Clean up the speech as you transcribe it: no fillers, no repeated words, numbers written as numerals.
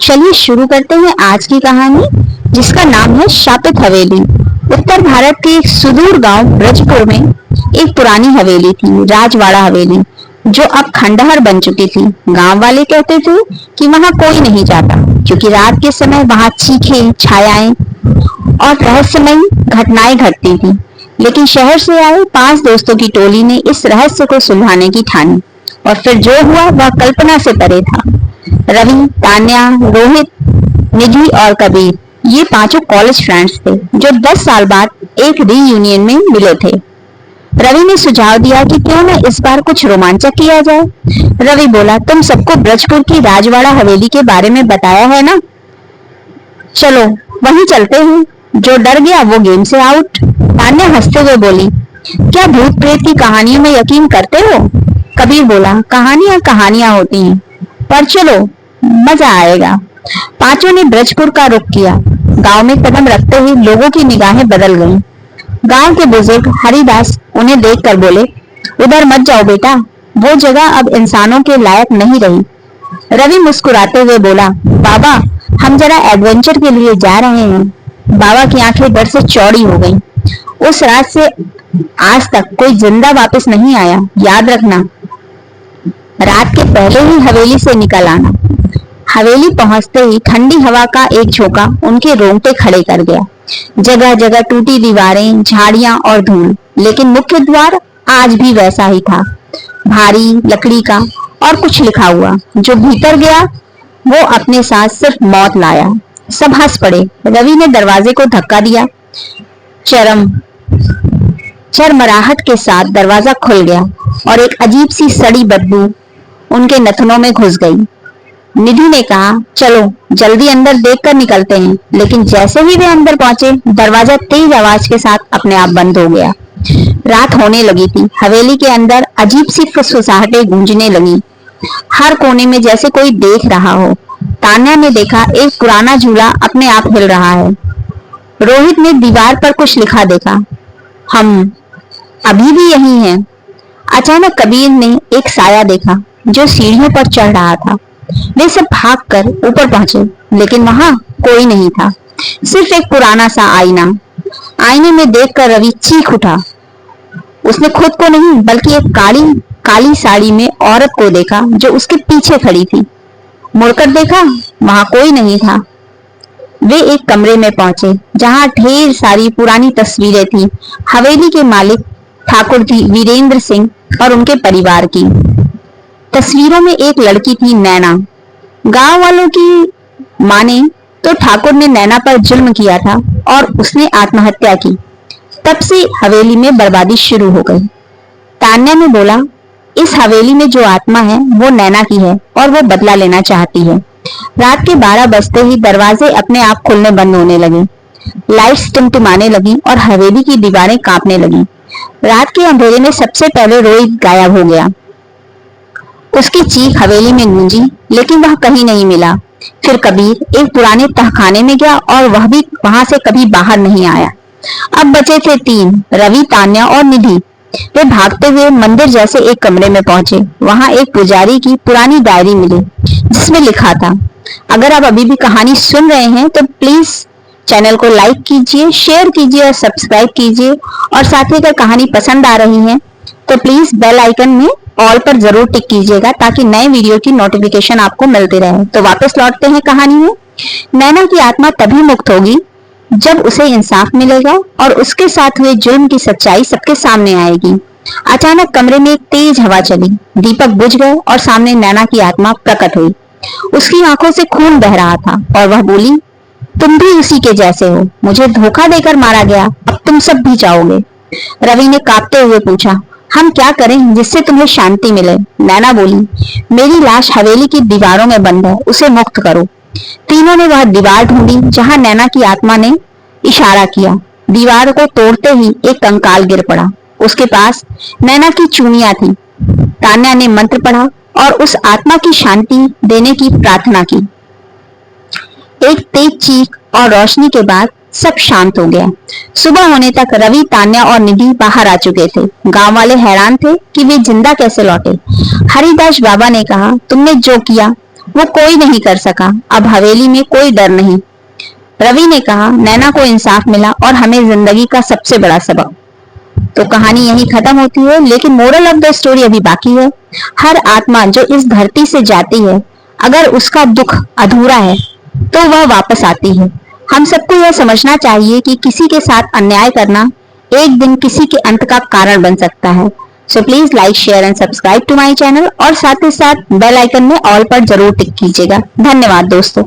चलिए शुरू करते हैं आज की कहानी, जिसका नाम है शापित हवेली। उत्तर भारत के एक सुदूर गांव ब्रजपुर में एक पुरानी हवेली थी, राजवाड़ा हवेली, जो अब खंडहर बन चुकी थी। गांव वाले कहते थे कि वहां कोई नहीं जाता, क्योंकि रात के समय वहां चीखें, छायाएं और रहस्यमयी घटनाएं घटती थी। लेकिन शहर से आए 5 दोस्तों की टोली ने इस रहस्य को सुलझाने की ठानी, और फिर जो हुआ वह कल्पना से परे था। रवि, तान्या, रोहित, निधि और कबीर, ये पांचों कॉलेज फ्रेंड्स थे जो 10 साल बाद एक रीयूनियन में मिले थे। रवि ने सुझाव दिया कि क्यों न इस बार कुछ रोमांचक किया जाए। रवि बोला, तुम सबको ब्रजपुर की राजवाड़ा हवेली के बारे में बताया है ना, चलो वहीं चलते हैं। जो डर गया वो गेम से आउट। तान्या हंसते हुए बोली, क्या भूत प्रेत की कहानियों में यकीन करते हो? कबीर बोला, कहानियां कहानियां होती हैं, पर चलो मजा आएगा। पांचों ने ब्रजपुर का रुख किया। गांव में कदम रखते ही लोगों की निगाहें बदल गईं। गांव के बुजुर्ग हरिदास उन्हें देखकर बोले, उधर मत जाओ बेटा, वो जगह अब इंसानों के लायक नहीं रही। रवि मुस्कुराते हुए बोला, बाबा हम जरा एडवेंचर के लिए जा रहे हैं। बाबा की आंखें डर से चौड़ी हो गईं। उस रात से आज तक कोई जिंदा वापस नहीं आया, याद रखना। रात के पहले ही हवेली से निकल आना। हवेली पहुंचते ही ठंडी हवा का एक झोंका उनके रोंगटे खड़े कर गया। जगह जगह टूटी दीवारें, झाड़ियां और धूल, लेकिन मुख्य द्वार आज भी वैसा ही था, भारी लकड़ी का और कुछ लिखा हुआ। जो भीतर गया वो अपने साथ सिर्फ मौत लाया। सब हंस पड़े। रवि ने दरवाजे को धक्का दिया। चरमराहट के साथ दरवाजा खुल गया और एक अजीब सी सड़ी बदबू उनके नथनों में घुस गई। निधि ने कहा, चलो जल्दी अंदर देखकर निकलते हैं। लेकिन जैसे ही वे अंदर पहुंचे, दरवाजा तेज आवाज के साथ अपने आप बंद हो गया। रात होने लगी थी। हवेली के अंदर अजीब सी फुसफुसाहटें गूंजने लगी, हर कोने में जैसे कोई देख रहा हो। तान्या ने देखा एक पुराना झूला अपने आप हिल रहा है। रोहित ने दीवार पर कुछ लिखा देखा, हम अभी भी यही हैं। अचानक कबीर ने एक साया देखा जो सीढ़ियों पर चढ़ रहा था। वे सब भागकर ऊपर पहुंचे, लेकिन वहां कोई नहीं था, सिर्फ एक पुराना सा आईना। आईने में देखकर रवि चीख उठा। उसने खुद को नहीं बल्कि एक काली काली साड़ी में औरत को देखा जो उसके पीछे खड़ी थी। मुड़कर देखा, वहां कोई नहीं था। वे एक कमरे में पहुंचे जहां ढेर सारी पुरानी तस्वीरें थी, हवेली के मालिक ठाकुर वीरेंद्र सिंह और उनके परिवार की। तस्वीरों में एक लड़की थी, नैना। गांव वालों की माने तो ठाकुर ने नैना पर जुल्म किया था और उसने आत्महत्या की। तब से हवेली में बर्बादी शुरू हो गई। तान्या ने बोला, इस हवेली में जो आत्मा है वो नैना की है और वो बदला लेना चाहती है। रात के 12 बजते ही दरवाजे अपने आप खुलने बंद होने लगे, लाइट्स टिमटिमाने लगी और हवेली की दीवारें कांपने लगी। रात के अंधेरे में सबसे पहले रोहित गायब हो गया। उसकी चीख हवेली में गूंजी, लेकिन वह कहीं नहीं मिला। फिर कबीर एक पुराने तहखाने में गया और वह भी वहां से कभी बाहर नहीं आया। अब बचे थे 3, रवि, तान्या और निधि। वे भागते हुए मंदिर जैसे एक कमरे में पहुंचे। वहां एक पुजारी की पुरानी डायरी मिली जिसमें लिखा था, अगर आप अभी भी कहानी सुन रहे हैं तो प्लीज चैनल को लाइक कीजिए, शेयर कीजिए और सब्सक्राइब कीजिए। और साथ ही अगर कहानी पसंद आ रही है तो प्लीज बेल आइकन में ऑल पर जरूर टिक कीजिएगा, ताकि नए वीडियो की नोटिफिकेशन आपको मिलती रहे। तो वापस लौटते हैं कहानी में। नैना की आत्मा तभी मुक्त होगी जब उसे इंसाफ मिलेगा और उसके साथ हुए जुर्म की सच्चाई सबके सामने आएगी। अचानक कमरे में एक तेज हवा चली, दीपक बुझ गए और सामने नैना की आत्मा प्रकट हुई। उसकी आंखों से खून बह रहा था और वह बोली, तुम भी उसी के जैसे हो, मुझे धोखा देकर मारा गया, अब तुम सब भी जाओगे। रवि ने कांपते हुए पूछा, हम क्या करें जिससे तुम्हें शांति मिले? नैना बोली, मेरी लाश हवेली की दीवारों में बंद है, उसे मुक्त करो। तीनों ने वह दीवार ढूंढी जहां नैना की आत्मा ने इशारा किया। दीवार को तोड़ते ही एक कंकाल गिर पड़ा। उसके पास नैना की चूड़ियां थी। तान्या ने मंत्र पढ़ा और उस आत्मा की शांति देने की प्रार्थना की। एक तेज चीख और रोशनी के बाद सब शांत हो गया। सुबह होने तक रवि, तान्या और निधि बाहर आ चुके थे। गांव वाले हैरान थे कि वे जिंदा कैसे लौटे। हरिदास बाबा ने कहा, तुमने जो किया वो कोई नहीं कर सका। अब हवेली में कोई डर नहीं। रवि ने कहा, नैना को इंसाफ मिला और हमें जिंदगी का सबसे बड़ा सबक। तो कहानी यहीं खत्म होती है, लेकिन मोरल ऑफ द स्टोरी अभी बाकी है। हर आत्मा जो इस धरती से जाती है, अगर उसका दुख अधूरा है तो वह वापस आती है। हम सबको यह समझना चाहिए कि किसी के साथ अन्याय करना एक दिन किसी के अंत का कारण बन सकता है। So please like, share and subscribe to my channel और साथ ही साथ बेल आइकन में ऑल पर जरूर टिक कीजिएगा। धन्यवाद दोस्तों।